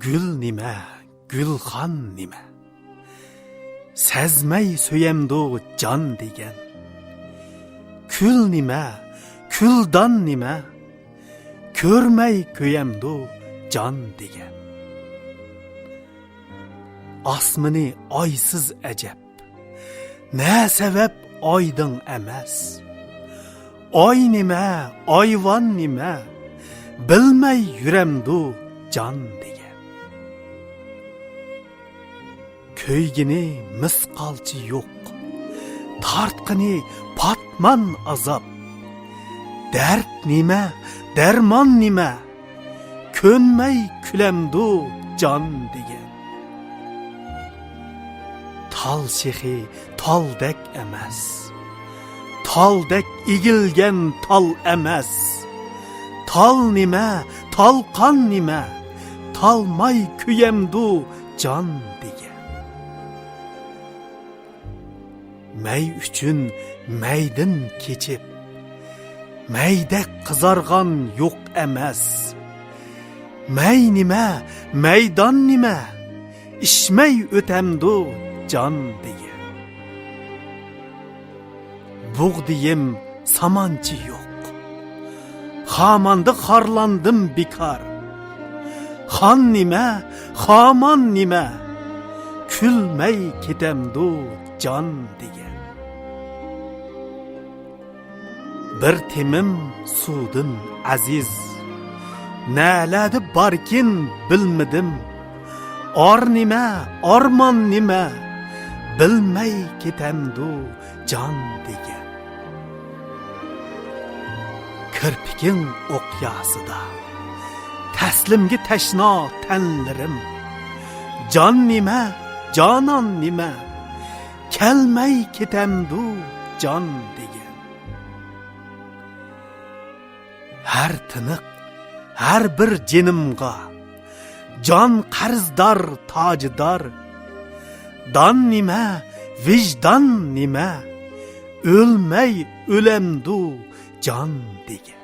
Gül nime, gülxan nime, sezmey söyemdu can degen. Kül nime, küldan nime, körmey köyemdu can degen. Asmini aysız ecep, ne sebep aydın emes. Ay nime, ayvan nime, bilmey yüremdu can degen. Köygini misqalçı yok, tartqini patman azap. Dert nime, derman nime, könmey külemdu can degen. Tal şehi taldek emes, taldek igilgen tal emes. Tal nime, talqan nime, talmay küyemdu can degen. Mey üçün meydin keçip, meydek kızargan yok emes. Mey nime, meydan nime, işmey ötemdu can degen. Buğdiyim samancı yok, xamandı xarlandım bikar. Xan nime, xaman nime, külmey ketemdu can degen. Bir temim sudun aziz, näladi barkin bilmedim. Ar nime, arman nime, bilmey ketemdu can degen. Kirpikin oqyasida, taslimgi tashno tanlarim. Can nime, canan nime, kelmey ketemdu can degen. Her tiniq, her bir jenimga, can qarzdor tojdor. Dan nime, vicdan nime, ölmey ölemdu can degen.